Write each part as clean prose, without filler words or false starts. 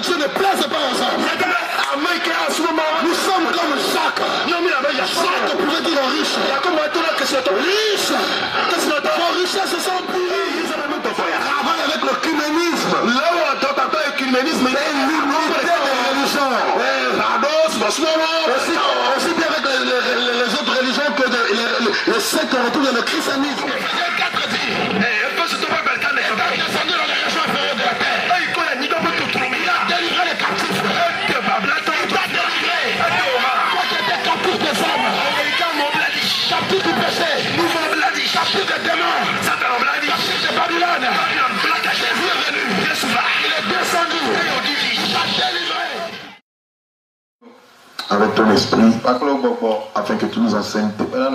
Dieu ne plaise pas aux hommes. Nous sommes comme Jacques. Jacques pouvait dire aux riches. Riches. Vos richesses sont pourries. Travaille avec le cuménisme. C'est l'unité des religions. Aussi bien avec les autres religions que les sectes autour de le christianisme. Avec ton esprit, afin que tu nous enseignes tes voies,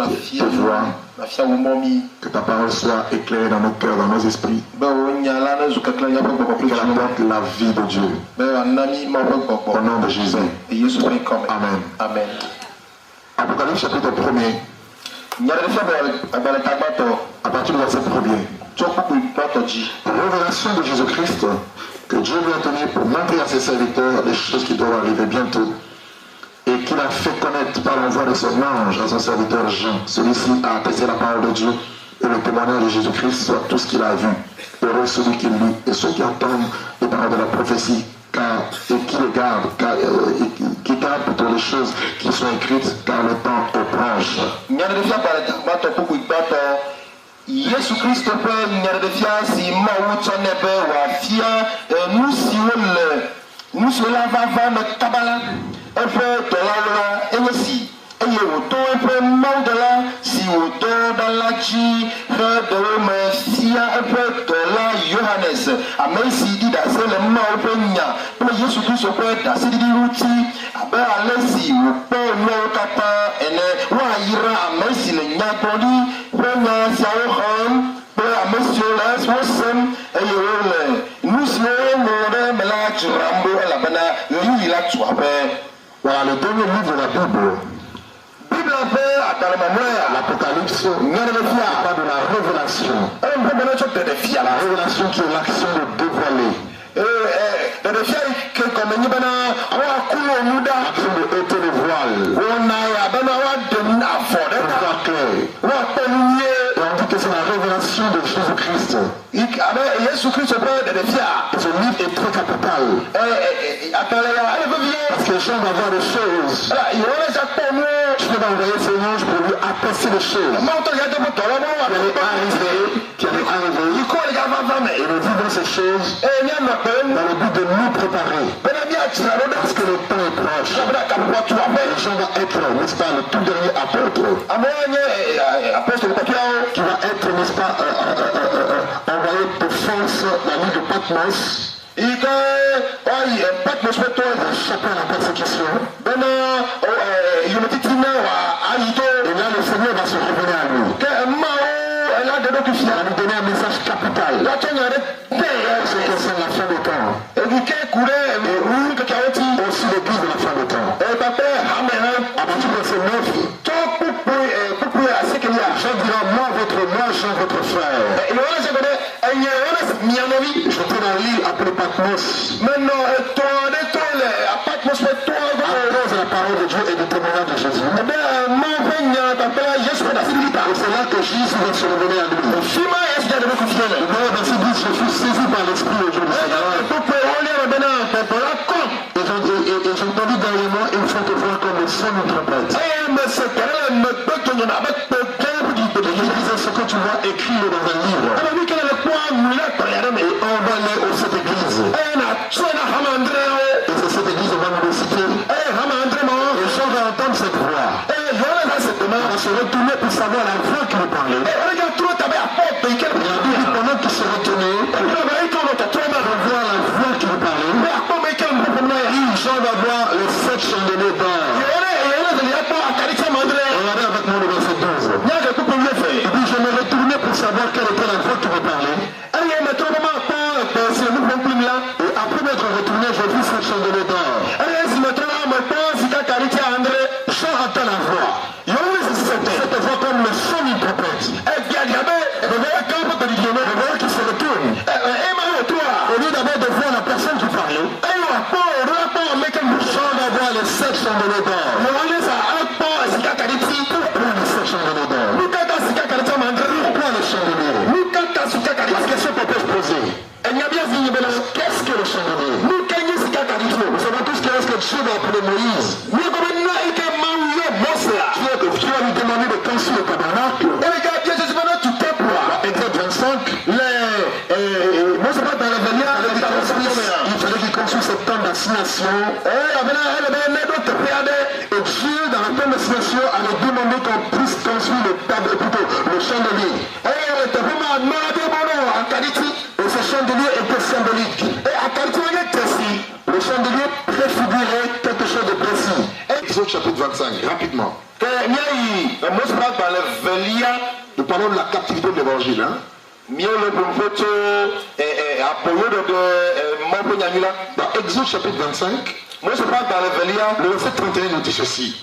que ta parole soit éclairée dans nos cœurs, dans nos esprits, et qu'elle apporte la vie de Dieu. Au nom de Jésus. Amen. Amen. Apocalypse chapitre 1er, à partir du verset 1er. Révélation de Jésus-Christ que Dieu lui a donné pour montrer à ses serviteurs les choses qui doivent arriver bientôt, et qu'il a fait connaître par l'envoi de son ange à son serviteur Jean. Celui-ci a attesté la parole de Dieu et le témoignage de Jésus-Christ soit tout ce qu'il a vu. Heureux celui qui lit et ceux qui entendent les paroles de la prophétie et qui les gardent, qui gardent plutôt les choses qui sont écrites, car le temps est proche. Yesu Christ peut nyerefia si mawuto nebe wa fia nous cela va me tabala un peu de la et aussi et auto un peu mal de la si auto dans la chi de me fia un peu de la Johannes a merci dit da c'est le mal penya pour Yesu Christ peut da c'est dit outi aba alesi ou peut no kata ene wa ira a merci le nyakoli prena saoham pour a monsieur la swasem et nous sommes voilà le dernier livre de la Bible. L'Apocalypse pas de la révélation. La révélation qui est l'action de dévoiler. L'action de ôter le voile. Et on dit que c'est la révélation de Jésus-Christ. Ce livre est très capital. Parce que Jean va voir des choses. Je vais envoyer ce ange pour lui attester les choses qui allaient arriver. Et nous vivons ces choses dans le but de nous préparer. Parce que le temps est proche. Et Jean va être, n'est-ce pas, le tout dernier apôtre. Qui va être, n'est-ce pas, envoyé pour force la nuit de Patmos. Échappé à la persécution. Et là, le Seigneur va se révéler à lui. Il va nous donner un message capital. Ce qui concerne la fin des temps. Et aussi l'église de la fin des temps. À partir de verset 9, Jean dira, moi, Jean, votre frère. J'étais dans l'île appelée Patmos. À cause de la parole de Dieu et du témoignage de Jésus. Et c'est là que Jésus va se révéler à lui. Le verset 10, je fus saisi par l'Esprit au jour du Seigneur. Et j'entendis derrière moi une forte voix comme le son d'une trompette. Et je disais, ce que tu vois, écris-le dans un livre. Et envoie-le à cette église. Et c'est cette église, on va nous le citer. Et Jean va entendre cette voix. Il va se retourner pour savoir la voix qui lui parlait. Il a dit, pendant qu'il se retournait, on voit la voix qui lui parlait. Jean va voir les 7 chandeliers d'or. Regardez avec moi le verset 12. Il dit, je me retournais pour savoir quelle était la voix qui me parlait. Et après m'être retourné, je vis 7 chandeliers d'or. Jean entend la voix. Cette voix comme le son d'une trompette. Le voix qui se retourne. Au lieu d'abord de voir la personne qui parlait, Dieu va appeler Moïse, tu vas lui demander de construire le tabernacle. Exode 25, il fallait qu'il construise cette tente d'assignation. Et Dieu, dans la tente d'assignation, avait demandé qu'on puisse construire le chandelier. Et ce chandelier était symbolique. Le chandelier préfigurait quelque chose de précis. Exode chapitre 25, rapidement. Nous parlons de la captivité de l'évangile. Hein? Dans Exode chapitre 25, le verset 31 nous dit ceci.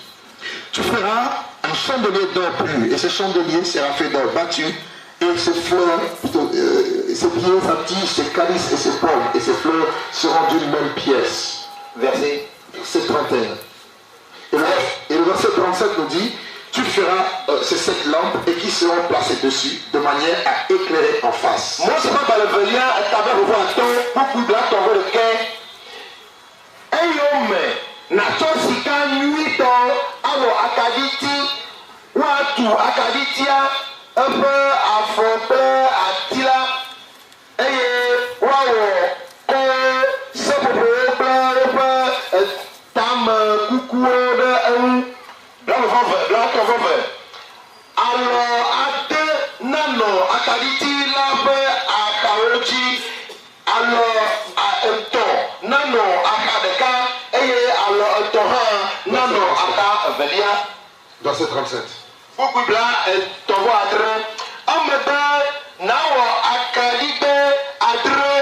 Tu feras un chandelier d'or pur, et ce chandelier sera fait d'or battu, et ses fleurs, ses pieds, sa tige, ses calices et ses pommes, et ses fleurs seront d'une même pièce. Verset 31. Et le verset 37 nous dit, tu feras ces 7 lampes et qui seront placées dessus de manière à éclairer en face. Moi, c'est pas dans le velia, tu vas revoir un ton, beaucoup de là, tu vas le quai. Un homme, n'a-t-on si qu'un nuit dans alors Akaditi, ou à tout, Akaditia, un peu à Fontaine, à Tila, et waouh, c'est pour le tam coucou de alors, à deux nano, à Kaliti, là, à Karochi, alors à un ton, nano, à Kadeka, et alors un torrent, nano, à Velia. Verset 37. Beaucoup de là, ton voix à train. Amada, nao, à Kalite, à train,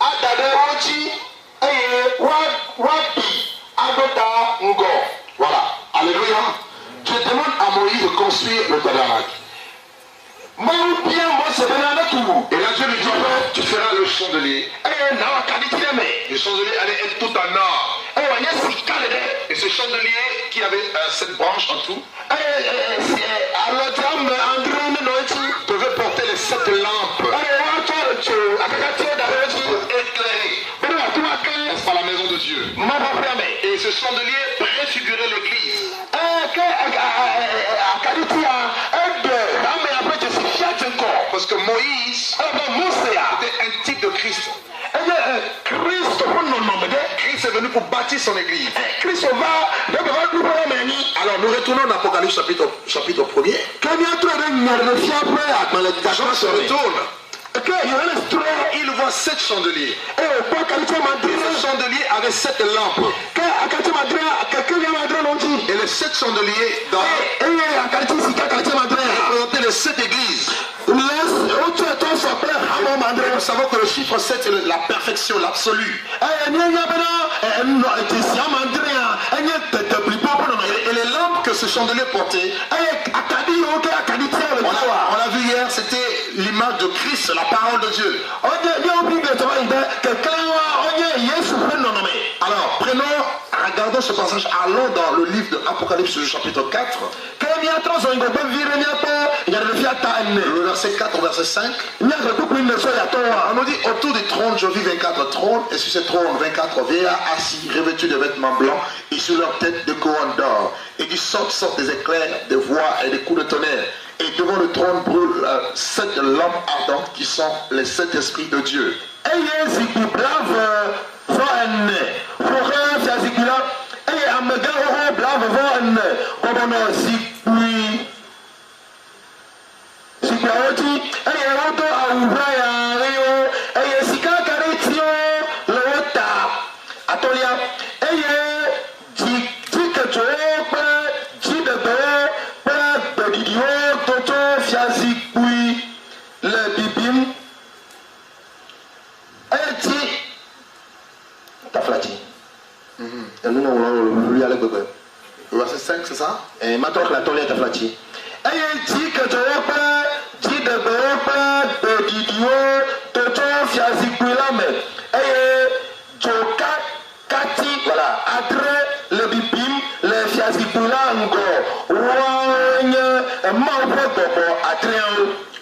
à Daderochi, et Wabi, à Dota, Ngo. Voilà. Alléluia. Je demande à Moïse de construire le tabernacle. Et là Dieu lui dit, tu feras le chandelier. Le chandelier allait être tout en or. Et ce chandelier qui avait 7 branches en tout devait porter les 7 lampes éclairées. N'est-ce pas la maison de Dieu? Et ce chandelier préfigurait l'église. Parce que Moïse était un type de Christ. Christ est venu pour bâtir son église. Alors nous retournons dans Apocalypse chapitre 1er. Jean se retourne. Il voit 7 chandeliers. Ce chandelier avait 7 lampes. Et les 7 chandeliers représentaient les 7 églises. Nous savons que le chiffre 7 est la perfection, l'absolu. Et les lampes que ce chandelier portait, on l'a vu hier, c'était l'image de Christ, la parole de Dieu. Alors, regardons ce passage, allons dans le livre de l'Apocalypse du chapitre 4. Le verset 4 au verset 5. On nous dit, autour du trône, je vis 24 trônes, et sur ces trônes, 24 vieillards assis, revêtus de vêtements blancs, et sur leur tête de couronnes d'or. Et du sortent des éclairs, des voix et des coups de tonnerre. Et devant le trône brûlent 7 lampes ardentes qui sont les 7 esprits de Dieu. Le verset 5, c'est ça? Et maintenant la toilette est flattie. Voilà, le bipim, le fiazipula encore.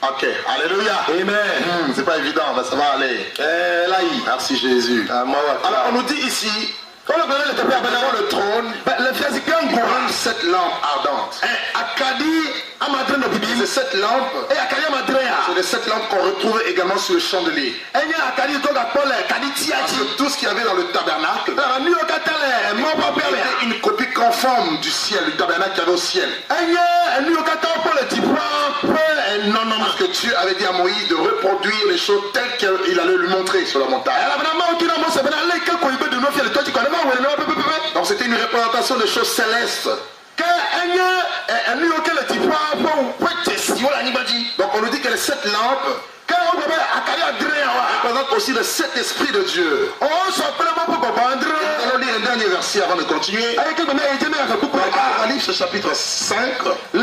Ok, alléluia. Amen. C'est pas évident, mais ça va aller. Merci Jésus. Alors on nous dit ici, Devant le trône, brûle cette lampe ardente. C'est cette lampe, c'est de cette lampe qu'on retrouve également sur le chandelier. Parce que tout ce qu'il y avait dans le tabernacle était une copie conforme du ciel, du tabernacle qu'il y avait au ciel. Parce que Dieu avait dit à Moïse de reproduire les choses telles qu'il allait lui montrer sur la montagne. Donc c'était une représentation des choses célestes. Donc on nous dit que les 7 lampes représentent aussi le 7 esprits de Dieu. Nous allons lire un dernier verset avant de continuer. Apocalypse chapitre 5, le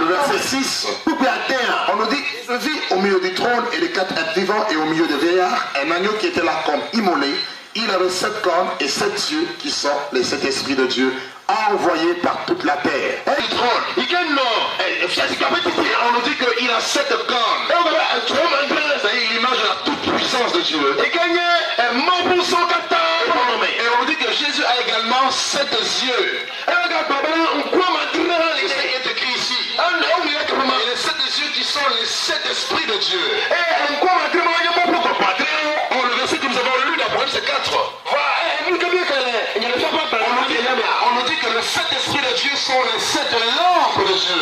verset 6. On nous dit, je vis au milieu du trône et des 4 êtres vivants et au milieu des vieillards un agneau qui était là comme immolé. Il avait 7 cornes et 7 yeux qui sont les 7 esprits de Dieu envoyés par toute la terre. On nous dit qu'il a 7 cornes. C'est l'image de la toute puissance de Dieu. Et on nous dit que Jésus a également 7 yeux. C'est écrit ici. Et les 7 yeux qui sont les 7 esprits de Dieu. Oh, le verset que nous avons lu d'Apocalypse 4. On nous dit que les 7 esprits de Dieu sont les 7 lampes de Dieu.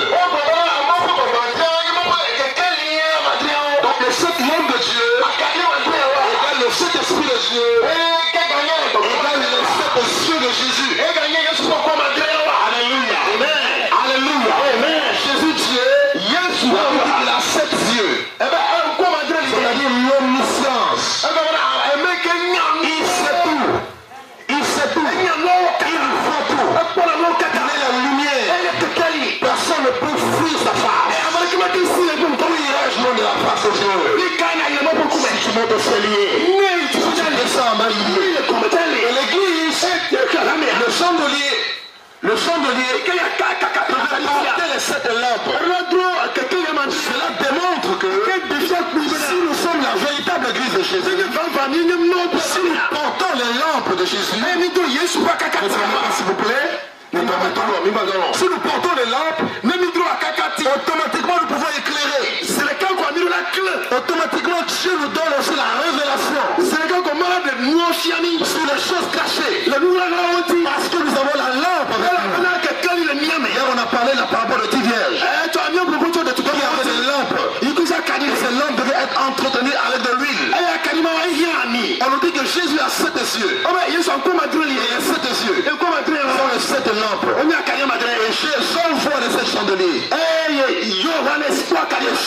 Donc les 7 lampes de Dieu égale les 7 esprits de Dieu égale les 7 yeux de Jésus. Alléluia. Alléluia. Jésus Dieu, il a 7 yeux. C'est-à-dire l'omniscience. Il sait tout. Il voit tout. Il est la lumière. Personne ne peut fuir sa face. Où irais-je loin de la face de Dieu? Si tu montes au chélier, tu descends en bas. Et l'église, le chandelier portait les 7 lampes. Cela démontre que si nous sommes la véritable église de Jésus, si nous portons les lampes de Jésus, s'il vous plaît, si nous portons les lampes, automatiquement nous pouvons éclairer. Automatiquement Dieu nous donne aussi la révélation sur les choses cachées. Parce que nous avons la lampe avec nous. Hier on a parlé de la parabole de 10 vierges. Il y avait des lampes. Et ces lampes devaient être entretenues avec de l'huile. On nous dit que Jésus a 7 yeux. Et les 7 yeux sont les 7 lampes. Et Jean voit les 7 chandeliers.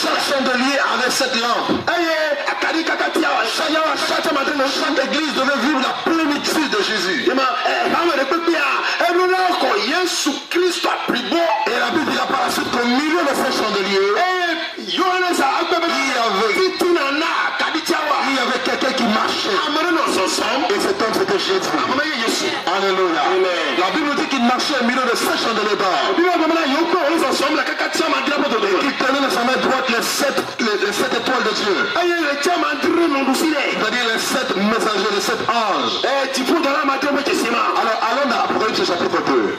Chaque chandelier avait 7 lampes. Chaque église devait vivre la plénitude de Jésus. Et la Bible dit par la suite qu'au milieu de ces chandeliers, il y avait quelqu'un qui marchait. Et cet homme c'était Jésus. Alléluia. La Bible dit qu'il marchait au milieu de 7 chandeliers d'or. Il tenait dans sa main droite les 7 étoiles de Dieu. C'est-à-dire les 7 messagers, les 7 anges. Alors allons dans Apocalypse chapitre 2.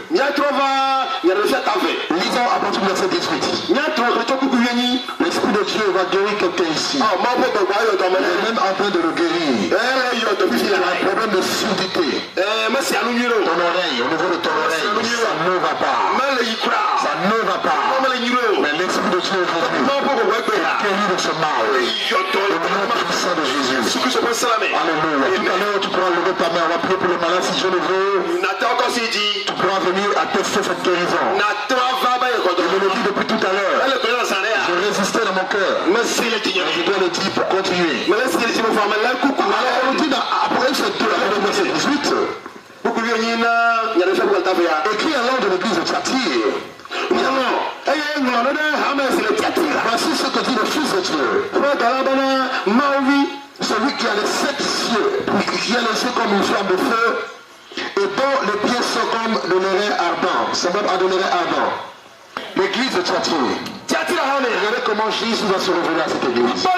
Lisons à partir du verset 18. L'Esprit de Dieu va guérir quelqu'un ici. Il est même en train de le guérir. Il a un problème de surdité. Ton oreille, au niveau de ton oreille, ça ne va pas. Ça ne va pas. Mais l'Esprit de Dieu est venu. Guérir de ce mal. Au nom puissant de Jésus. Alléluia. Tout à l'heure, tu pourras lever ta main. On va prier pour le malade si Dieu le veut. Tu pourras venir attester cette guérison. Je me le dis depuis tout à l'heure. Je résistais dans mon cœur. Je dois le dire pour continuer. Alors on nous dit dans Apocalypse 2, verset 18. Écrit à l'ordre de l'église de Thyatire. Voici ce que dit le Fils de Dieu. Celui qui a les 7 yeux, qui a les yeux comme une flamme de feu, et dont les pieds sont comme de l'oreille ardent, semblable à de l'oreille ardent. L'église de Thyatire. Regardez comment Jésus va se révéler à cette église. Se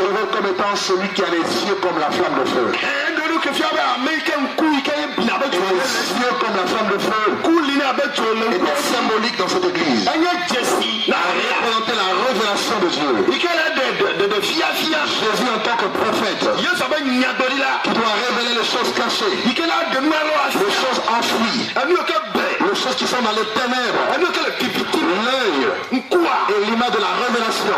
révèle comme étant celui qui a les yeux comme la flamme de feu. yeux comme la flamme de feu était symbolique dans cette église. Représenter la révélation de Dieu. Jésus en tant que prophète qui doit révéler les choses cachées, les choses enfouies, les choses qui sont dans les ténèbres, l'œil et l'image de la révélation.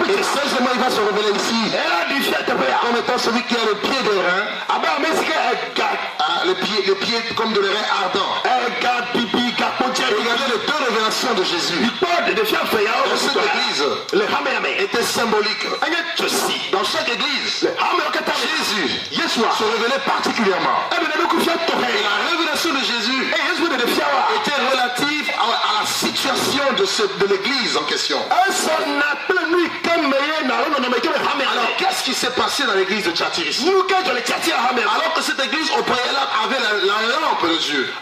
Et seulement il va se révéler ici comme étant celui qui a le pied de rein, les pieds comme de l'airain ardent. Regardez les deux révélations de Jésus. Dans cette église était symbolique. Dans chaque église, Jésus se révélait particulièrement. Et la révélation de Jésus était relative à la situation de l'église en question. Alors qu'est-ce qui s'est passé dans l'église de Thyatire? Alors que cette église au préalable avait la lampe de Dieu.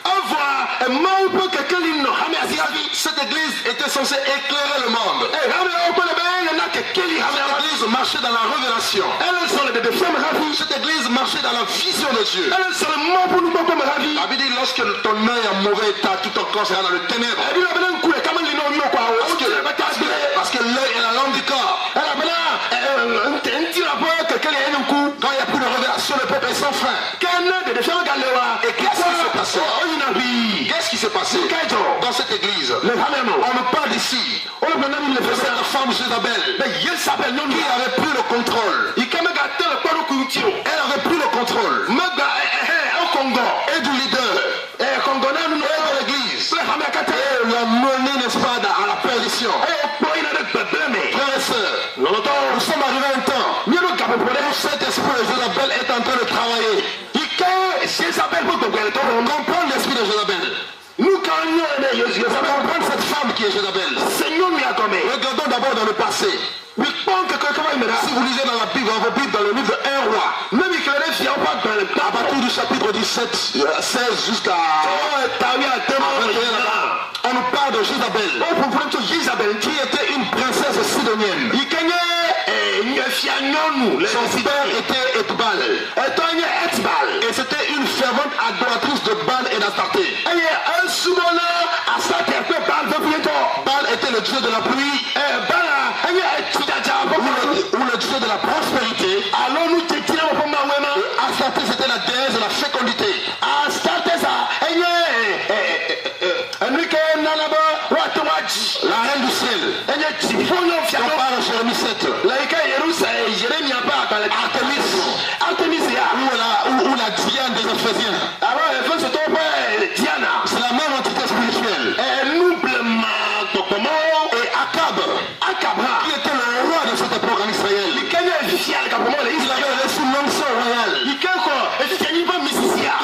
Cette église était censée éclairer le monde. Cette église marchait dans la révélation. Cette église marchait dans la vision de Dieu. La Bible dit lorsque ton œil est en mauvais état, tout ton corps sera dans le ténèbre. Parce que l'œil est la lampe du corps. Quand il n'y a plus de révélation, le peuple est sans frein. Et qu'est-ce qui s'est passé? Qu'est-ce qui s'est passé dans cette église? On nous parle ici de cette femme Jézabel qui avait plus le contrôle. Elle avait plus le contrôle. Et du leader. Et de l'église. Et la menée, n'est-ce pas, à la perdition. Frères et sœurs, nous sommes arrivés à un temps où cet esprit de Jézabel est en train de travailler. On comprend l'esprit de Jézabel. Nous comprenons cette femme qui est Jézabel. Regardons d'abord dans le passé. Si vous lisez dans la Bible, dans vos Bibles, dans le livre de 1 roi, à partir du chapitre 17, 16 jusqu'à 21, on nous parle de Jézabel, qui était une princesse sidonienne. Son père était Ethbal. Et c'était une fervente adoratrice de Baal et d'Astarté. Baal était le dieu de la pluie, ou le dieu de la prospérité. Et Astarté c'était la déesse de la fécondité. La reine du ciel. On parle en Jérémie 7. Artémis, ou la Diane des Éphésiens. C'est la même entité spirituelle. Et Akab, qui était le roi de cette époque en Israël, il avait reçu l'onction royale.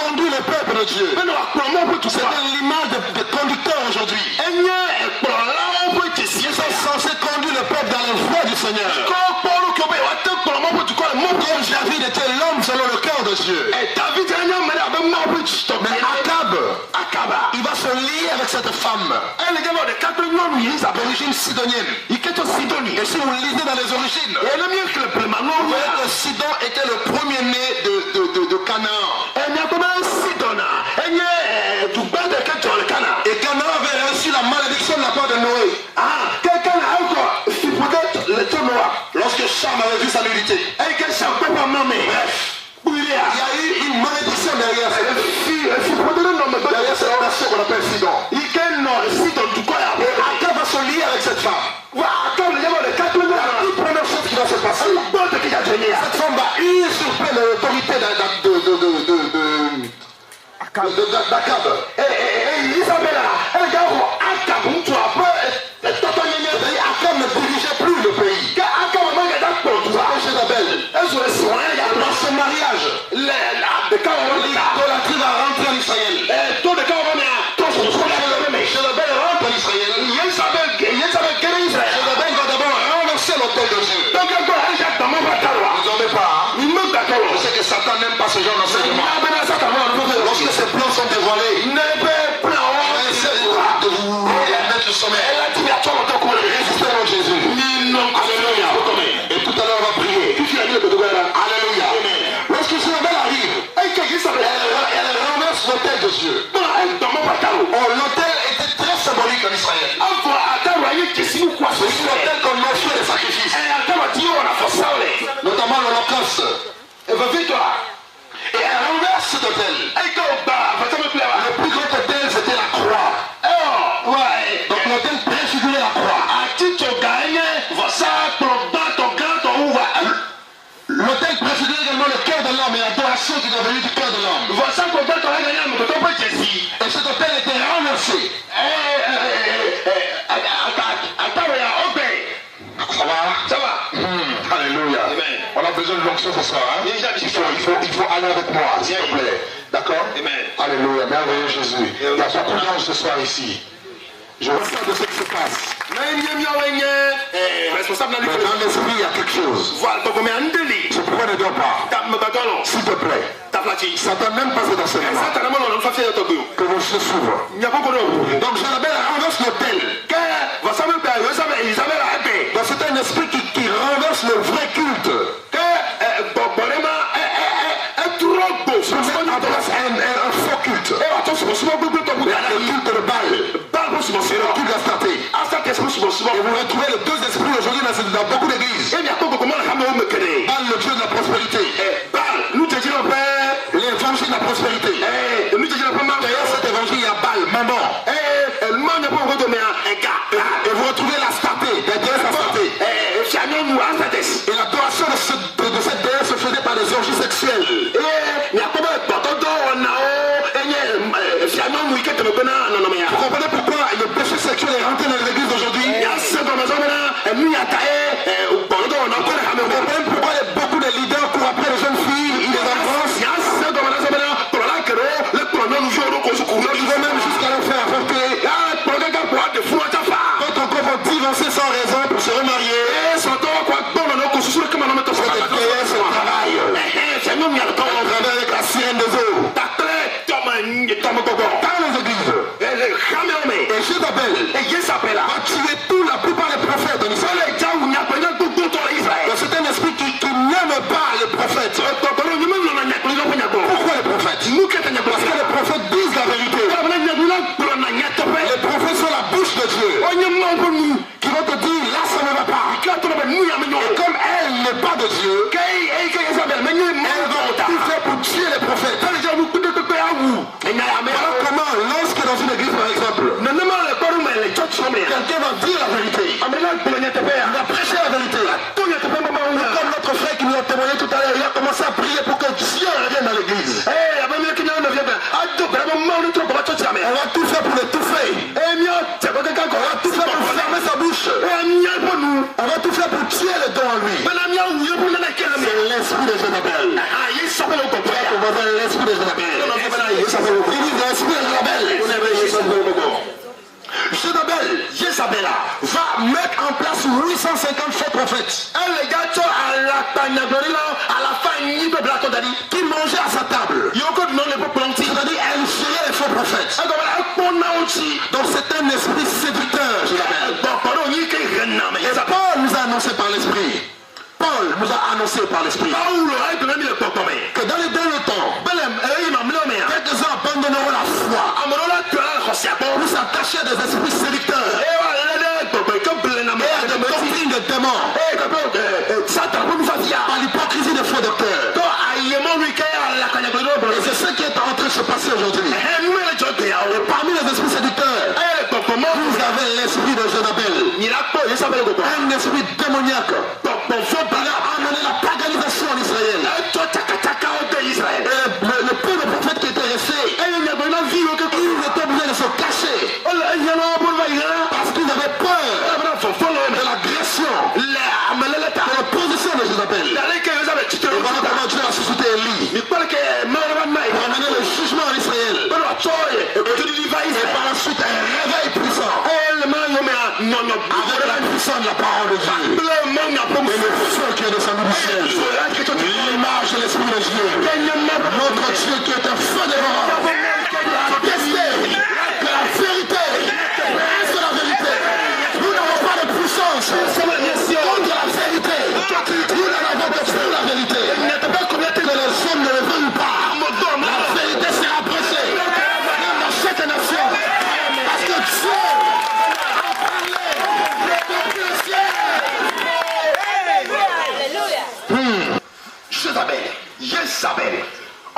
Conduit le peuple de Dieu. C'était l'image des conducteurs aujourd'hui. Ils sont censés conduire le peuple dans la voie du Seigneur. David était l'homme selon le cœur de Dieu. Mais Akab, il va se lier avec cette femme d'origine sidonienne. Et si vous lisez dans les origines, vous voyez que Sidon était le premier-né de Canaan. Et Canaan avait reçu la malédiction de la part de Noé. Lorsque Cham avait vu sa nudité. Il y a eu une malédiction derrière cette nation qu'on appelle Sidon. Et Akab va se lier avec cette femme. La première chose qui va se passer, cette femme va usurper l'autorité d'Akab. Akab ne dirigeait plus le pays. Dans ce mariage, l'idolâtrie va rentrer en Israël. Jézabel rentre en Israël. Jézabel va d'abord renverser l'autel de Dieu. Ne dormez pas. Je sais que Satan n'aime pas ce genre d'enseignement. Lorsque ses plans sont dévoilés, l'autel de Dieu. Oh, l'autel était très symbolique en Israël. C'est l'autel qu'on offrait des sacrifices. Notamment l'Holocauste. Et à l'inverse cet autel, le plus grand autel c'était la croix. Donc l'autel préfigurait la croix. L'autel préfigurait également le cœur de l'homme et l'adoration qui devait venir du cœur de l'homme. Et cet autel était renversé. Ça va? Alléluia. On a besoin de l'onction ce soir. Hein? Il faut aller avec moi, s'il te plaît. D'accord? Alléluia. Merveilleux Jésus. Il y a beaucoup d'anges ce soir ici. Je vois ça de ce qui se passe. Dans l'esprit, il y a quelque chose. Ce pourquoi ne dors pas. S'il te plaît. Satan n'aime pas cet enseignement. Que vos yeux s'ouvrent. Donc Jézabel renverse l'autel. Donc c'est un esprit qui renverse le vrai culte. Un faux culte. Le culte de Baal. Et le culte d'Astarté. Et vous retrouvez les deux esprits aujourd'hui dans beaucoup d'églises. Baal, le dieu de la prospérité. L'évangile de la prospérité. D'ailleurs, cet évangile, il y a Baal, maman. Et vous retrouvez l'Astarté, la déesse Astarté. Et l'adoration de cette déesse se faisait par des orgies sexuelles. Vous comprenez pourquoi le péché sexuel est rentré dans l'église d'aujourd'hui? Vous comprenez pourquoi beaucoup de leaders courent après les jeunes filles, ils les avancent? Ils vont même jusqu'à leur faire avorter. Quand encore vont divorcer sans raison pour se remarier. C'est son travail. On travaille avec la sirène des eaux. Dans les églises. Et Jézabel va tuer la plupart des prophètes en Israël. Donc c'est un esprit qui n'aime pas les prophètes. Pourquoi les prophètes? Parce que les prophètes disent la vérité. Les prophètes sont la bouche de Dieu. Qui vont te dire là ça ne va pas. Et comme elle n'est pas de Dieu, elle va tout faire pour tuer les prophètes. Alors comment, lorsque dans une église par exemple, quelqu'un va dire la vérité, il va prêcher la vérité, comme notre frère qui nous a témoigné tout à l'heure, il a commencé à prier pour que Dieu revienne dans l'église. On va tout faire pour l'étouffer. On va tout faire pour fermer sa bouche. On va tout faire pour tuer le don en lui. C'est l'esprit de Jézabel. L'esprit de Jézabel. Jézabel va mettre en place 850 faux prophètes qui mangeaient à sa table. C'est-à-dire elle gérait les faux prophètes. Donc c'est un esprit séducteur. Et Paul nous a annoncé par l'esprit. Que dans les derniers temps, quelques-uns abandonneront la foi pour s'attacher à des esprits séducteurs et à des doctrines de démons, par l'hypocrisie des faux docteurs. Et c'est ce qui est en train de se passer aujourd'hui. Et parmi les esprits séducteurs, vous avez l'esprit de Jézabel, un esprit démoniaque. Il a amené la paganisation en Israël. Et le peu de prophètes qui étaient restés, ils étaient obligés de se cacher parce qu'ils avaient peur de l'agression, de l'opposition de Jézabel. Et voilà comment Dieu a suscité Élie pour amener le jugement en Israël. Et par la suite un réveil puissant avec la puissance de la parole de Dieu. Et le feu qui est descendu du ciel. L'image de l'esprit de Dieu. Notre Dieu qui est un feu dévorant. Que la vérité reste la vérité. Nous n'avons pas de puissance contre la vérité. Nous n'avons pas de feu la vérité. Que les hommes ne le veulent pas. La vérité sera pressée.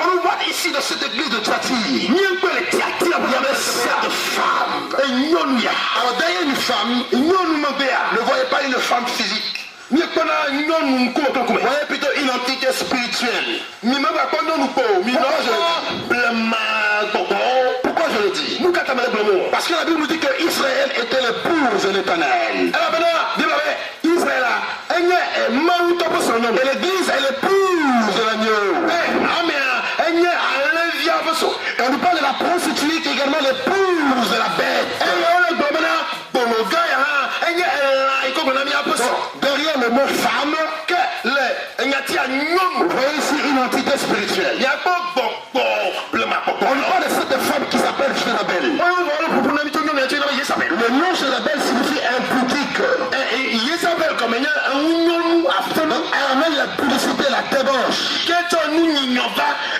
On voit ici dans cette église de Thyatire, il y avait cette femme. Alors derrière une femme, ne voyez pas une femme physique. Voyez plutôt une entité spirituelle. Pourquoi je le dis? Parce que la Bible nous dit que Israël était l'épouse de l'Éternel. Israël et l'église est l'épouse de l'agneau. Et on nous parle de la prostituée qui est également l'épouse de la bête. Derrière le mot femme, vous voyez ici une entité spirituelle. On nous parle de cette femme qui s'appelle Jézabel. Le nom Jézabel signifie impudique. Elle amène la publicité, la débauche.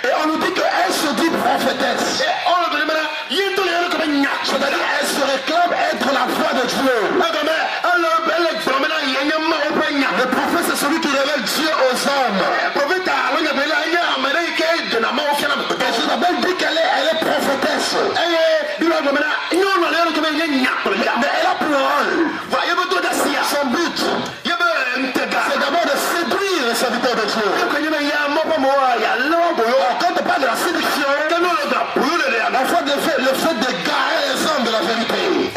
Et on nous dit qu'elle se dit prophétesse. C'est-à-dire elle se réclame être la voix de Dieu. Le prophète c'est celui qui révèle Dieu aux hommes. Et Jézabel dit qu'elle est prophétesse. Mais elle a pour rôle. Son but, c'est d'abord de séduire les serviteurs de Dieu. Quand on parle de la séduction, on fait le fait d'égarer les hommes de la vérité.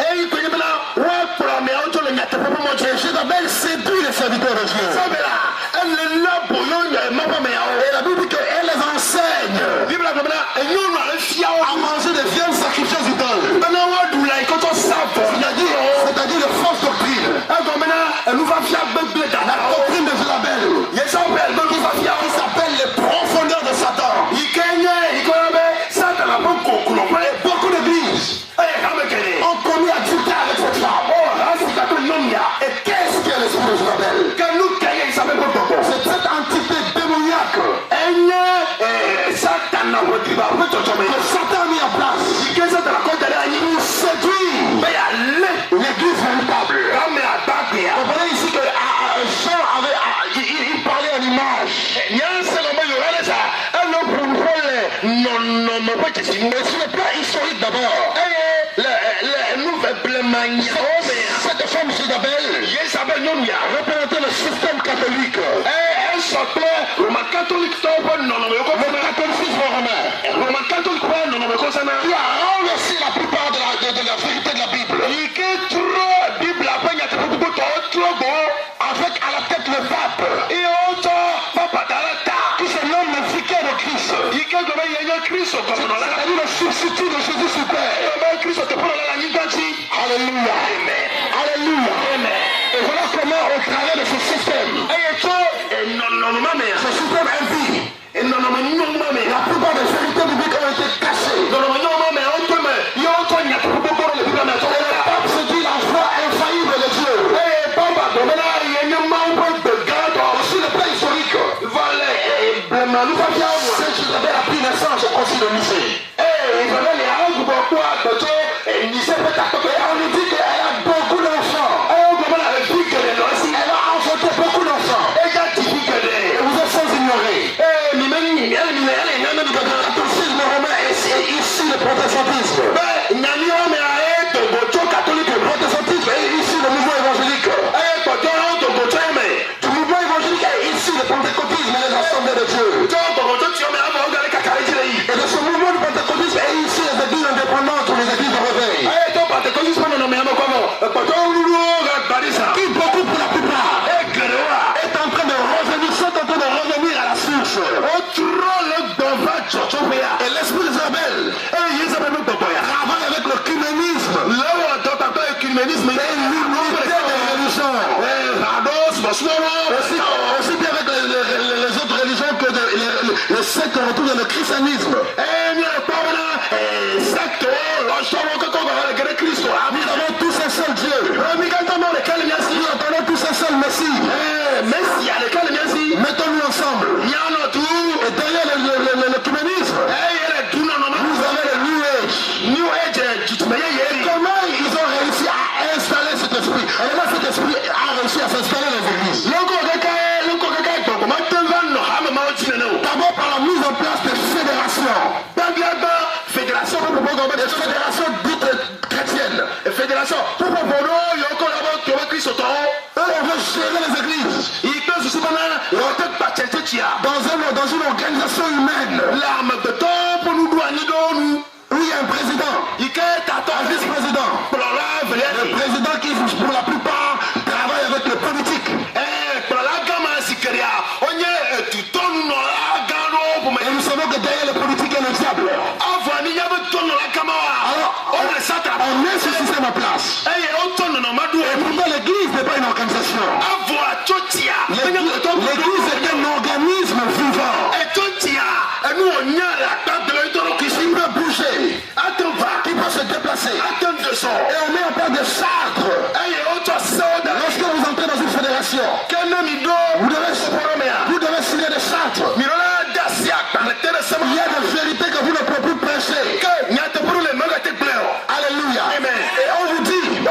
Et Jézabel séduit les serviteurs de Dieu. Et la Bible dit qu'elle les enseigne à manger des viandes sacrifiées aux idoles. C'est-à-dire de fausses doctrines. La doctrine de Jézabel qui s'appelle les profondeurs de Satan. Beaucoup d'églises ont commis adultère avec cette femme. Et qu'est-ce que l'esprit de Jézabel? C'est cette entité démoniaque que Satan a mis en place pour séduire l'église véritable. Vous voyez ici que Jean il parlait en image. Mais sur le plan historique d'abord, cette femme Jézabel représentait le système catholique. Le catholicisme romain. Qui a renversé la plupart de la vérité de la Bible. Avec à la tête le pape. Qui se nomme le vicaire de Christ. C'est-à-dire le substitut de Jésus sur terre. Alléluia. Alléluia. Et voilà comment au travers de ce système, ce système impie, la plupart des vérités bibliques ont été cachées. Et le pape se dit la foi infaillible de Dieu. Sur le plan historique, cette Jézabel a pris naissance au concile de Nicée. Et on nous dit qu'elle a beaucoup d'enfants. Elle a enfanté beaucoup d'enfants. Et vous êtes sans ignorer. Le catholicisme romain est ici le protestantisme. Le protestantisme est ici le mouvement évangélique. Le mouvement évangélique est ici le pentecôtisme et les assemblées de Dieu. Et de ce mouvement du pentecôtisme est ici les églises indépendantes ou les églises de réveil. Qui beaucoup pour la plupart est en train de revenir, sont en train de revenir à la source. Et l'esprit de Jézabel travaille avec le cuménisme. C'est l'unité des religions. Aussi bien avec les autres religions que les sectes retournent dans le christianisme. Nous avons tous un seul Dieu. Nous attendons tous un seul Messie. Mettons-nous ensemble. Et derrière le cuménisme, vous avez le New Age. Comment ils ont réussi à installer cet esprit? Et comment cet esprit a réussi à s'installer dans les églises? D'abord par la mise en place des fédérations. responsable. Alors, on met ce système en place. Et pourquoi l'église n'est pas une organisation? L'église est un organisme vivant. Qui peut bouger, qui peut se déplacer. Et on met en place des chartes. Lorsque vous entrez dans une fédération, vous devez signer des chartes. Il y a des vérités que vous ne pouvez plus prêcher. Alléluia. Et on vous dit, on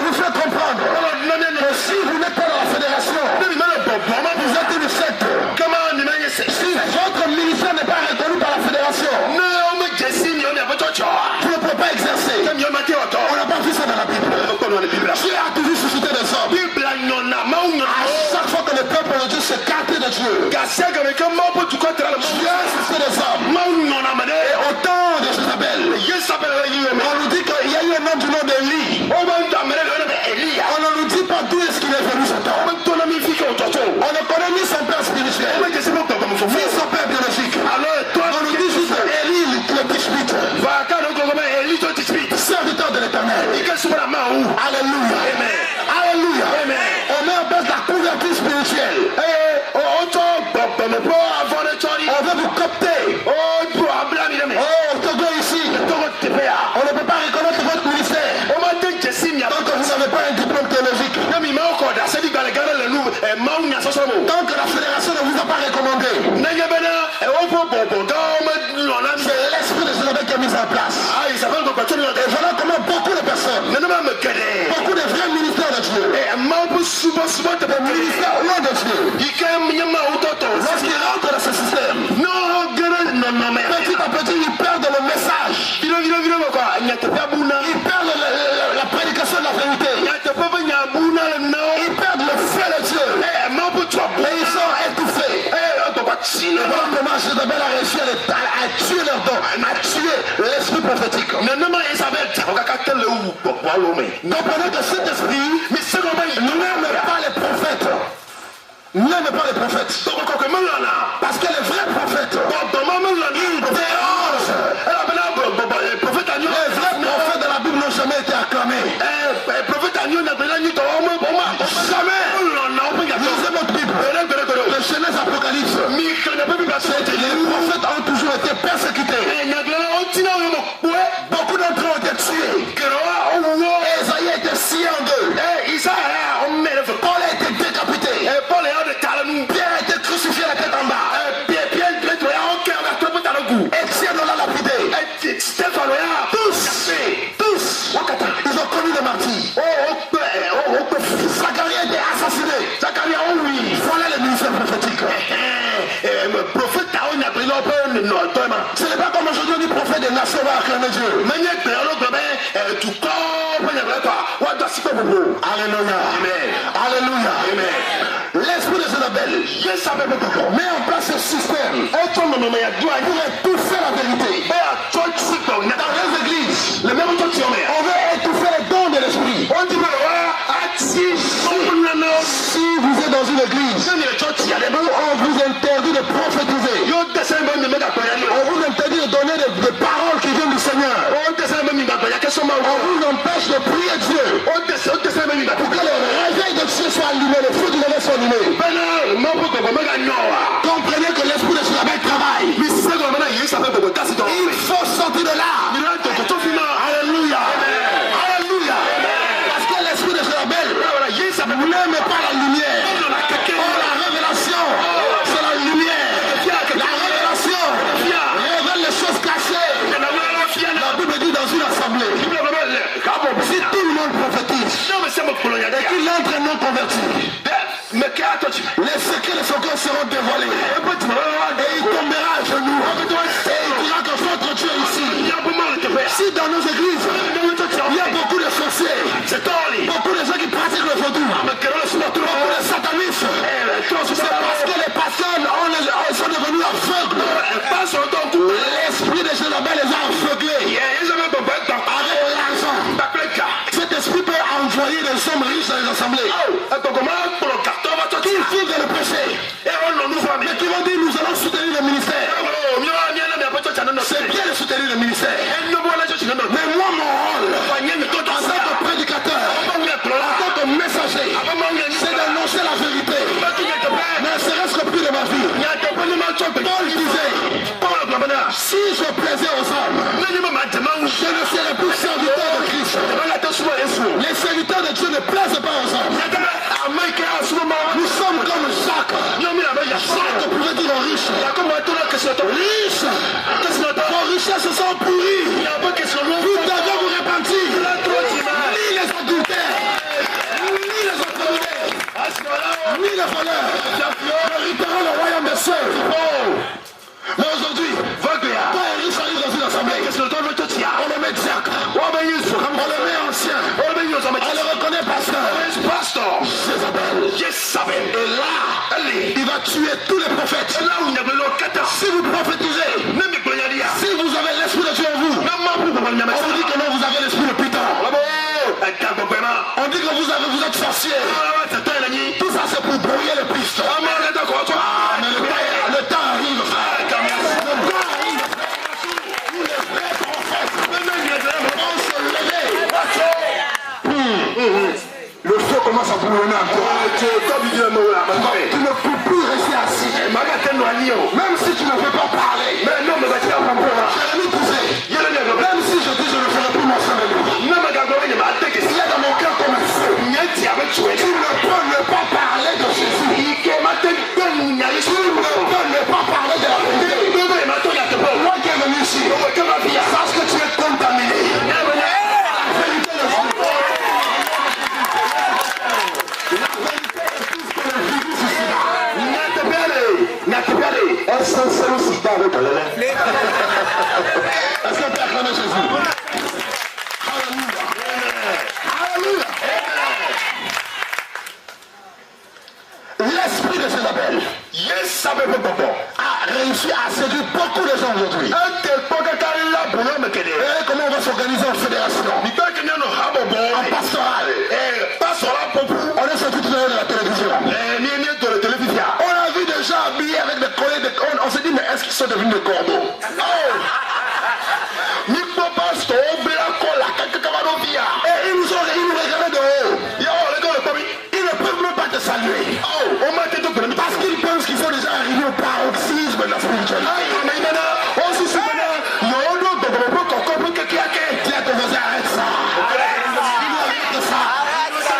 vous fait comprendre que si vous n'êtes pas dans la fédération, vous êtes une secte. Si votre ministère n'est pas reconnu par la fédération, vous ne pouvez pas exercer. On n'a pas vu ça dans la Bible. Dieu a toujours suscité des hommes. À chaque fois que le peuple de Dieu s'écartait de Dieu, Dieu a suscité des hommes. Et au temps de Jézabel, on nous dit qu'il y a eu un homme du nom d'Élie. On ne nous dit pas d'où est-ce qu'il est venu ce temps. On ne connaît ni son père spirituel, ni son père biologique. On nous dit juste Élie le Tishbite, serviteur de l'Éternel. Alléluia. Alléluia. On met en place la couverture spirituelle. On veut vous copter. Togo ici. On ne peut pas reconnaître votre ministère tant que vous n'avez pas un diplôme théologique. Tant que la fédération ne vous a pas recommandé. C'est l'esprit de Jézabel qui a mis en place. Et voilà comment beaucoup de personnes, beaucoup de vrais ministères de Dieu, des ministères loin de Dieu, lorsqu'ils rentrent dans ce système, petit à petit ils perdent le message, ils perdent la prédication de la vérité, ils perdent le feu de Dieu, et ils sont étouffés. Voilà comment Jézabel a réussi à tuer leur don, à tuer l'esprit prophétique. Comprenez que cet esprit n'aime pas les prophètes. N'aime pas les prophètes. Parce que les vrais prophètes, ils dérangent. Les vrais prophètes de la Bible n'ont jamais été acclamés. Jamais. Lisez votre Bible. Le Genèse Apocalypse. Les prophètes ont toujours été persécutés. Beaucoup d'entre eux ont été tués. Esaïe a été scié en deux. Paul a été décapité. Pierre a été crucifié la tête en bas. Étienne l'a lapidé. Tous, ils ont connu le martyr. Zacharie a été assassiné. Voilà le ministère prophétique. Ce n'est pas comme aujourd'hui on dit prophète des nations va acclamer Dieu. Alléluia. Alléluia. L'esprit de Jézabel met en place ce système pour étouffer la vérité. Dans les églises, on veut étouffer les dons de l'esprit. Si vous êtes dans une église, on vous interdit de prophétiser. On vous interdit de donner des paroles qui viennent du Seigneur. On vous empêche de prier Dieu. Pour que le réveil de Dieu soit allumé, le feu du réveil soit allumé. Comprenez que l'esprit de Jézabel travaille. Il faut sortir de là. Alléluia. Alléluia. Parce que l'esprit de Jézabel n'aime pas la lumière. La révélation, c'est la lumière. La révélation révèle les choses cachées. La Bible dit dans une assemblée, si tout le monde prophétise et qu'il entre non converti, les secrets de son cœur seront dévoilés. Et il tombera à genoux. Et il dira que votre Dieu est ici. Si dans nos églises, il y a beaucoup de sorciers, beaucoup de gens qui pratiquent le vaudou, beaucoup de satanistes, c'est parce que les personnes sont devenues aveugles. L'esprit de Jézabel les a aveuglés avec l'argent. Cet esprit peut envoyer des hommes riches dans les assemblées qui vivent le péché, mais qui vont dire nous allons soutenir le ministère. Si je plaisais aux hommes, je ne serais plus serviteur de Christ. Les serviteurs de Dieu ne plaisent pas aux hommes. Nous sommes comme Jacques. Jacques pouvait dire aux riches. Riches, vos richesses sont pourries. Vous devez vous repentir. Ni les adultères, ni les autorités, ni les voleurs hériteront le royaume des cieux. Mais aujourd'hui, quand un riche arrive dans une assemblée, on le met diacre, on le met ancien, on le reconnaît pasteur. Jézabel. Et là, il va tuer tous les prophètes. Si vous prophétisez, si vous avez l'esprit de Dieu en vous, on vous dit que non, vous avez l'esprit de Python. On dit que vous êtes sorcier. Tout ça c'est pour brouiller les pistes. Mais le temps arrive. Où les vrais prophètes vont se lever. Le feu commence à bouillonner encore. Tu ne peux plus rester assis. Même si tu ne veux pas parler. Jérémie disait, même si je dis je ne ferai plus mention de lui. Il y a dans mon cœur comme un feu. Tu ne peux ne pas parler de Jésus. Tu ne peux ne pas parler de la vérité. Moi qui est venu ici, sache que tu es contaminé. La vérité de Dieu. Est-ce que c'est le sida avec le lait? Est-ce qu'on peut acclamer Jésus? Alléluia. Alléluia. L'esprit de Jézabel a réussi à séduire beaucoup de gens aujourd'hui. Et comment on va s'organiser en fédération? En pastoral. On est sorti tout à l'heure de la télévision. On a vu des gens habillés avec des collets de cordes. On s'est dit, mais est-ce qu'ils sont devenus des corbeaux? Et ils nous regardaient de haut. Ils ne peuvent même pas te saluer. Parce qu'ils pensent qu'il faut déjà arriver au paroxysme de la spiritualité. Dis à ton voisin, arrête ça. Arrête ça.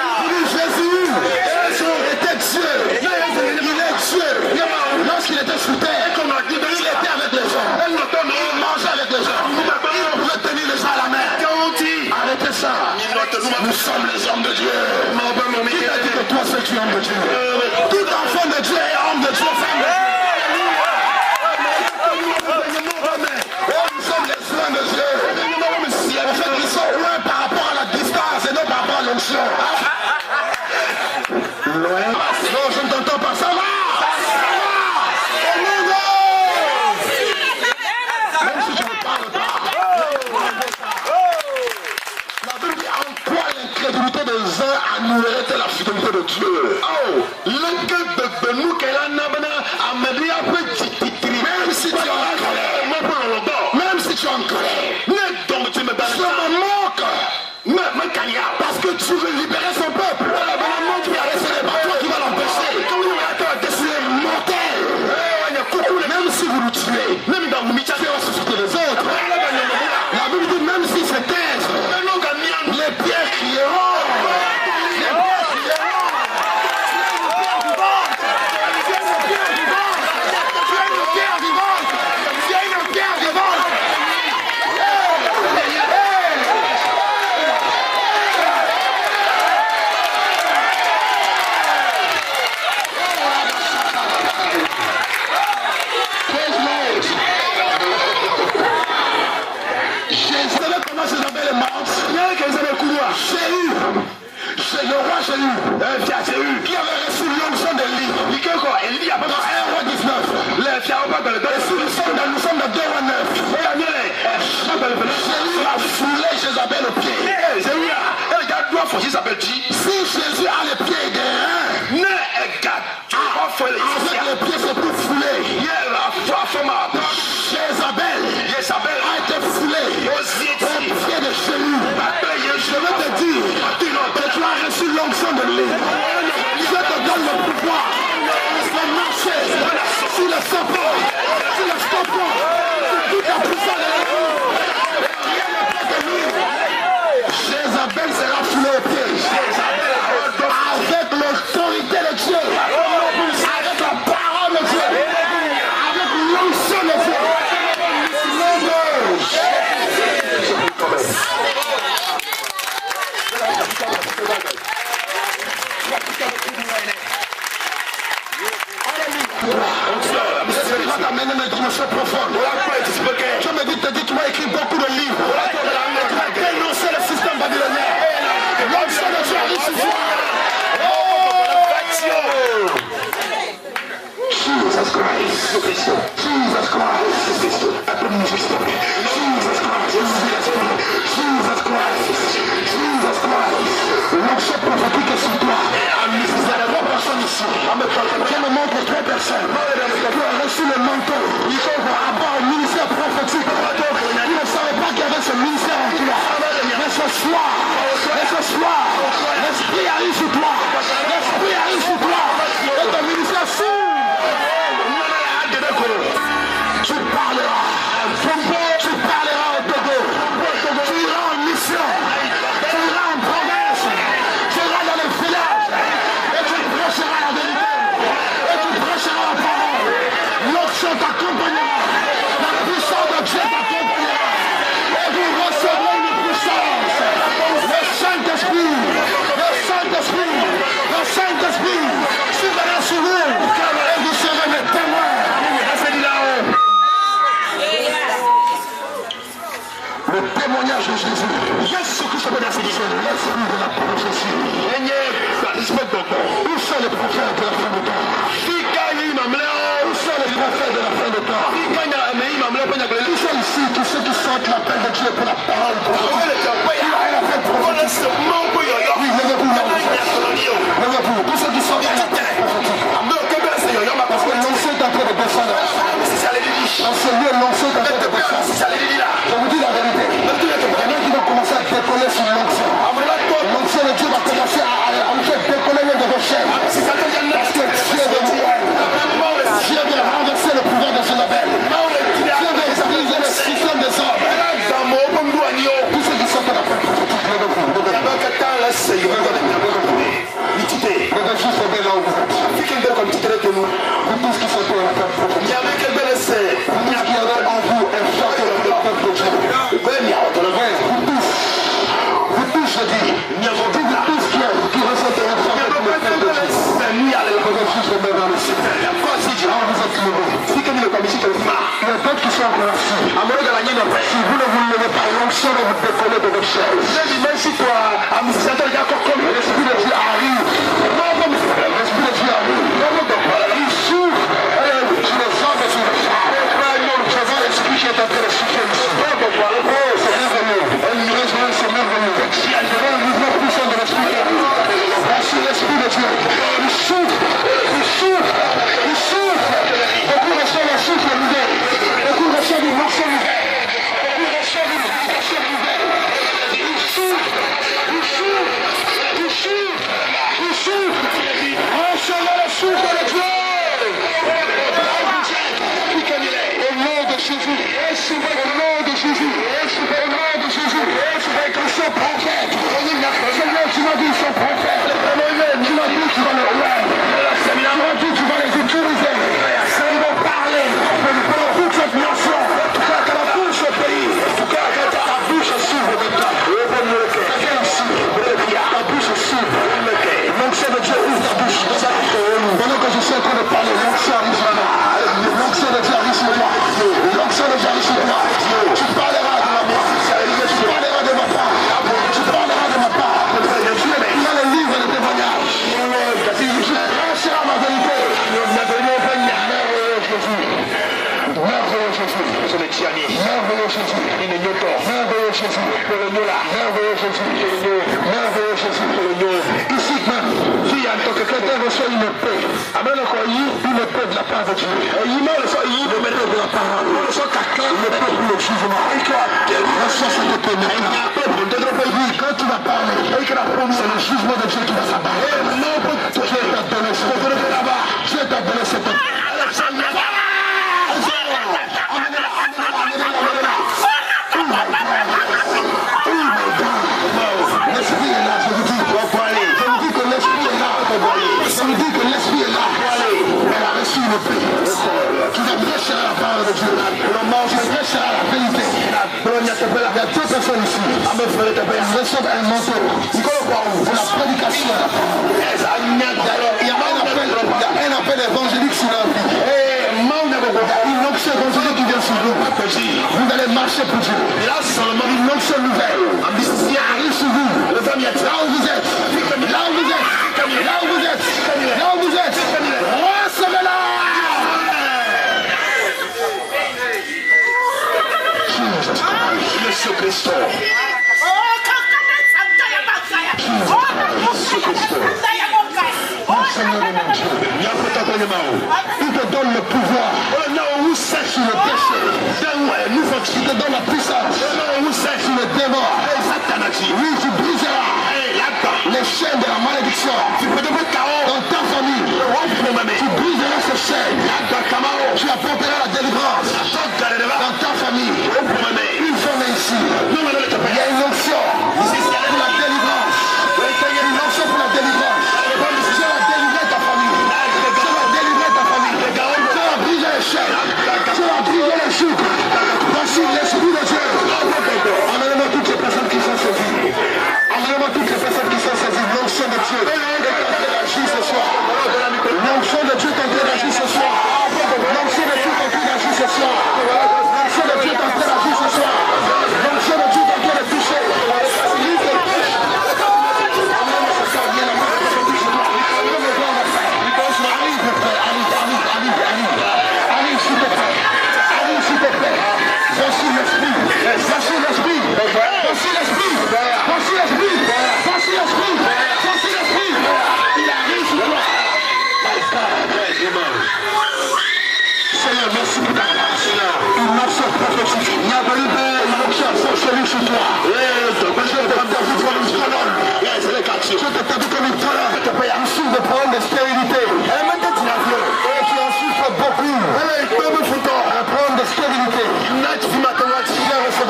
Jésus était Dieu. Il est Dieu. Lorsqu'il était sous terre, il était avec les gens. Il mangeait avec les gens. Il pouvait tenir les gens à la main. Arrêtez ça. Nous sommes les hommes de Dieu. Qui t'a dit que toi seul tu es homme de Dieu? Tout enfant de Dieu est homme de Dieu, femme de Dieu. Nous sommes les soins de Dieu. En fait, ils sont loin par rapport à la distance et non par rapport à l'onction. Loin. Non, je ne t'entends pas. Ça va. Même si tu ne parles pas. La Bible dit en quoi l'incrédulité des uns annulerait la fidélité de Dieu. Même si tu es en colère. Même si tu es en colère. Je me moque. Parce que tu veux libérer son peuple. Ce n'est pas toi qui vas l'empêcher. C'est mortel. Même si vous le tuez, c'est en susciter les autres. La Bible dit même si c'est taise, les pierres crieront. Les pierres crieront. Le roi Jéhu, qui avait reçu l'onction d'Élie. Élie a pas dans 1 roi 19. Et si nous sommes dans 2 rois 9. Jéhu a foulé Jézabel au pied. Si Jésus a les pieds des reins, avec les pieds c'est pour fouler. Jézabel a été foulé au pied de Jéhu. Je vais te dire que tu as reçu l'onction de l'Élie. Yesu Kristo mwenye asifiwe. L'esprit de la prophétie. Yenye karisma dogo. Où sont les prophètes de la fin de temps? Fika yi mamleo. Où sont les prophètes de la fin de temps? Fika nya amei mamleo penya kule. Tous ceux ici, tous ceux qui sentent l'appel de Dieu pour la parole prophétique. Oui, levez-vous là. Levez-vous. Tous ceux qui sentent l'appel prophétique. Parce que l'onction est en train de descendre. Dans ce lieu, l'onction est en train de descendre. Je vous dis la vérité. Il y en a qui vont commencer à décoller sur l'onction. L'onction de Dieu va commencer à vous faire décoller de vos chaînes. Parce que Dieu veut renverser le pouvoir de Jézabel. Dieu veut briser le système des hommes. Tous ceux qui sont dans la prophétique, levez-vous. Regardez juste au là où vous êtes. Vous tous qui sont dans la prophétique. Vous qui avez en vous un château de la peuple de Dieu. Vous tous, je dis. Vous tous qui ressentez un château de la peuple de Dieu. Regardez juste au dans le ciel. Ah, vous êtes levés. Il y a d'autres qui sont encore assis. Si vous ne vous levez pas, l'onction va vous décoller de vos chaises. L'esprit de Dieu arrive. L'esprit de Dieu arrive. Il s'ouvre sur les hommes et sur les femmes. Je vois l'esprit qui est en train de souffler ici. Oh, c'est merveilleux. C'est merveilleux. Je vois le mouvement puissant de l'esprit qui arrive. Voici l'esprit de Dieu. Il souffle. Il souffle. Il souffle. Beaucoup reçoivent un souffle nouvel. Beaucoup reçoivent une motion nouvelle. Beaucoup reçoivent une motion nouvelle. Il souffle. Il souffle. Il souffle. Il souffle. Recevez le souffle de Dieu. Au nom de Jésus. Au nom de Jésus. Au nom de Jésus. Ils sont prophètes. Seigneur, tu m'as dit ils sont prophètes. Tu m'as dit tu vas les voir. Tu m'as dit tu vas les utiliser. Ils vont parler pour toute cette nation. Que la bouche au pays. Que ta bouche s'ouvre maintenant. Quelqu'un ici. Ta bouche s'ouvre. L'onction de Dieu ouvre ta bouche. Pendant que je suis en train de parler, l'onction arrive sur moi. L'onction de Dieu arrive sur moi. L'onction de Dieu arrive sur moi. Tu parleras de ma part. Tu parleras de ma part. Tu parleras de ma part. Tu dans le livre de témoignages. Tu prêcheras ma vérité. Merveilleux Jésus. Merveilleux Jésus. Merveilleux Jésus. Merveilleux Jésus. Merveilleux Jésus. Merveilleux Jésus. Ici même, si en tant que chrétien reçoit une paix, amène une paix de la part de Dieu. Une paix de la parole. Une paix pour le jugement. Reçois cette paix maintenant. Oui, quand tu vas parler, c'est le jugement de Dieu qui va s'abattre. Dieu t'a donné cette paix. Dieu t'a donné cette paix. L'esprit est là, je vous dis. Je vous dis que l'esprit est là. Je vous dis que l'esprit est là. Elle a reçu une paix. Tu vas prêcher la parole de Dieu. Tu prêcheras la vérité. Il y a deux personnes ici. Ils reçoivent un manteau pour la prédication de la parole. Il y a un appel évangélique sur leur vie. Une onction évangélique qui vient sur vous. Vous allez marcher pour Dieu. Une onction nouvelle qui arrive sur vous. Là où vous êtes. Là où vous êtes. Là où vous êtes. Là où vous êtes. Recevez-la. Jésus Christ. Il te donne le pouvoir sur le péché. Il te donne la puissance sur le démon. Oui, tu briseras les chaînes de la malédiction dans ta famille. Tu briseras ces chaînes. Tu apporteras la délivrance dans ta famille. Une journée ici, il y a une onction pour la délivrance. Une onction pour la délivrance. Je vais délivrer ta famille. Je vais délivrer ta famille. Je vais briser les chaînes. Je vais briser les choux. Voici l'esprit de Dieu. Amenez-moi toutes les personnes qui sont saisies. Amenez-moi toutes les personnes qui sont saisies. L'onction de Dieu est en train d'agir ce soir. L'onction de Dieu est en train d'agir ce soir. L'onction de Dieu est en train d'agir ce soir.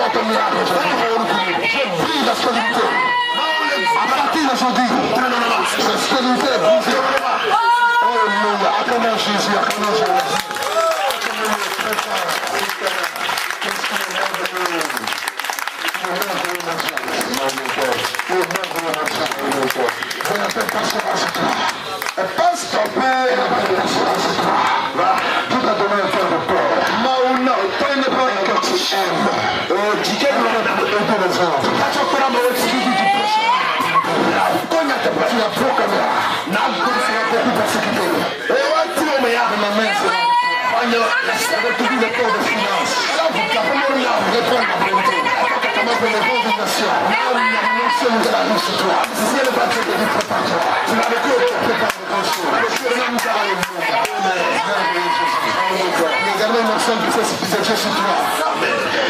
recevoir ton miracle aujourd'hui. Je brise la stérilité. À partir d'aujourd'hui, cette stérilité est brisée. Alléluia. Acclamons Jésus, acclamons Jésus.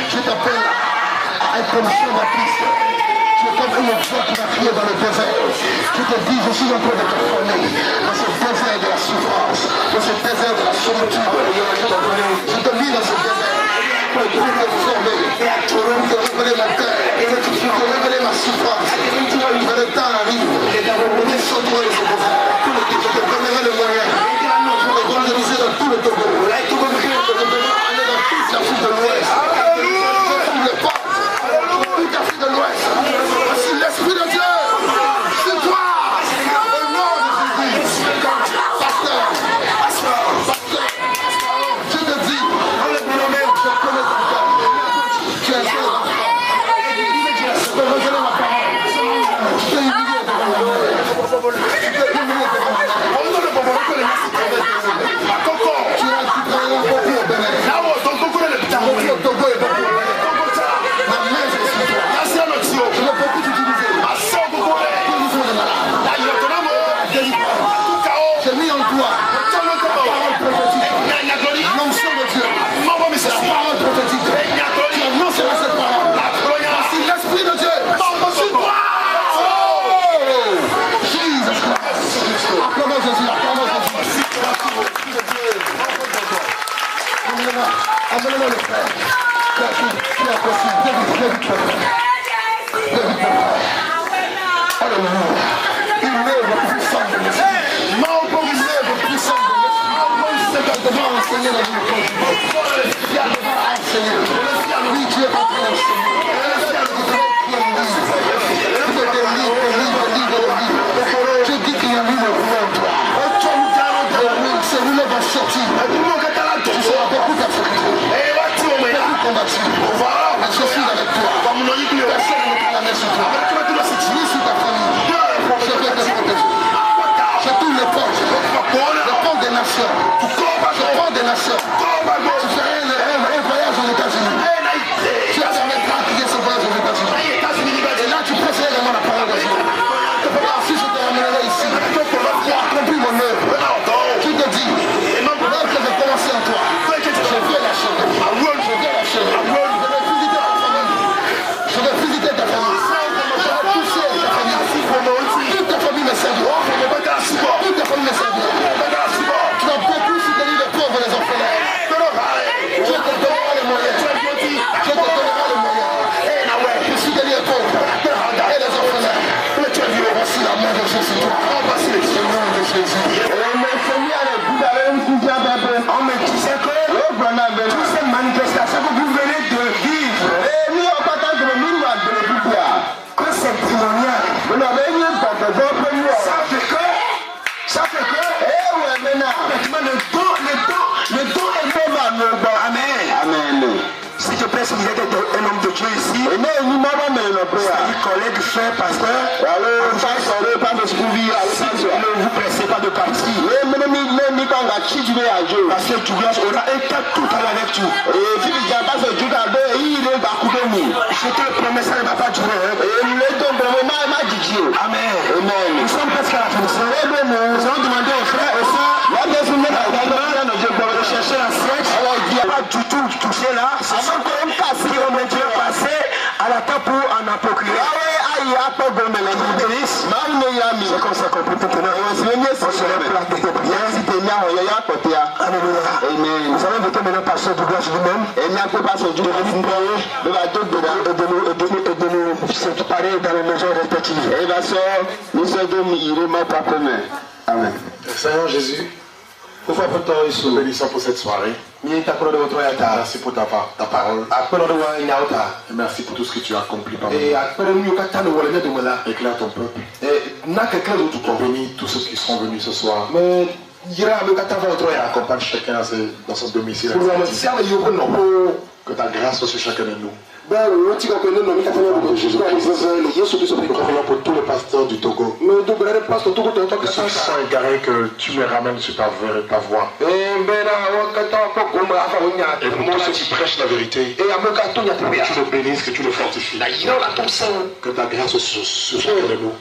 Je t'appelle à être comme Jean Baptiste. Tu es comme une voix qui va crier dans le désert. Je te dis, je suis en train de te former dans ce désert de la souffrance, dans ce désert de la solitude. Je te lis dans ce désert pour te former, pour te révéler ma terre, pour te révéler ma souffrance. Quand le temps arrive, descends-toi de ce désert. Je te donnerai le moyen pour évangéliser dans tout le Togo. Aller dans toute l'Afrique de l'Ouest. Tout le peuple. Toute l'Afrique de l'Ouest. Voici l'Esprit de Dieu. C'est toi. Au nom de Jésus. Pasteur. Je te dis. Je connais ton cœur. Tu es seul. Je peux révéler ma parole. Je t'ai humilié devant la mort. Je t'ai humilié devant la mort. Tu as travaillé beaucoup au Bénin. Beaucoup au Togo et beaucoup. Ma main, je suis toi. Je l'ai beaucoup utilisé. Guérison de malade. J'ai mis en toi la parole prophétique. L'onction de Dieu. C'est la parole prophétique. Tu annonceras cette parole. Voici l'Esprit de Dieu. C'est toi. Oh! Jésus Christ. Acclamons Jésus. Acclamons Jésus. Amenez-moi le frère. Qui a possible. David. Alléluia. Une œuvre puissante de l'esprit. Une œuvre puissante de l'esprit. Devant enseigner la vie de Dieu. Devant enseigner. Oui, Dieu est en train d'enseigner. Je dis qu'il y a un livre en toi. Celui-là va sortir. Tu seras beaucoup persécuté. Beaucoup combattu. Mais je suis avec toi. Personne ne peut la mettre sur toi. Ni sur ta famille. Je vais te protéger. Je tourne les portes. Les portes des nations. Je prends des nations. Tu ferais un voyage aux États-Unis. Tu as jamais pratiqué ce voyage aux États-Unis. Et là, tu préfères vraiment la parole de Dieu. Si je te ramènerai ici pour accomplir mon œuvre, tu te dis, l'œuvre que j'ai commencé en toi, je vais l'achever. Je vais l'achever. Je vais visiter ta famille. Je vais toucher ta famille. Toute ta famille me servira. Toute ta famille me servira. Tu vas beaucoup soutenir les pauvres et les orphelins. Je te donnerai les moyens. Je te donnerai les moyens pour soutenir les pauvres et les orphelins. Voici l'amour de Jésus. Voici le nom de Jésus. On me disait que toutes ces manifestations que vous venez de vivre, que c'est témoignage. Ça fait que le don est même à nos bords. Amen. S'il te plaît, si vous êtes un homme de Dieu ici, collègue, frère, pasteur, ne vous pressez pas de partir. Parce que Douglas aura un tas tout à l'heure avec tout. Je te promets, ça ne va pas durer. Amen. Nous sommes presque à la fin. Nous allons demander aux frères et sœurs de chercher la siège. Il n'y a pas du tout touché là. C'est qui ont Dieu passé à la table pour en approprier. C'est comme ça qu'on peut te tenir. On se lève de tes prières. Alléluia. Nous allons voter maintenant pasteur Douglas lui-même. nous séparer dans les maisons respectives. Et va sort, nous sommes irrément pas commun. Amen. Seigneur Jésus, bénissons pour cette soirée. Merci pour ta parole. Et merci pour tout ce que tu as accompli par nous. Éclaire ton peuple. Bénis tous ceux qui seront venus ce soir. Accompagne chacun dans son domicile. Que ta grâce soit sur chacun de nous. Nous prions pour tous les pasteurs du Togo. Que ceux qui sont égarés, que tu les ramènes sur ta voie. Et pour tous ceux qui prêchent la vérité, que tu les bénisses, que tu les fortifies. Que ta grâce soit sur chacun de nous.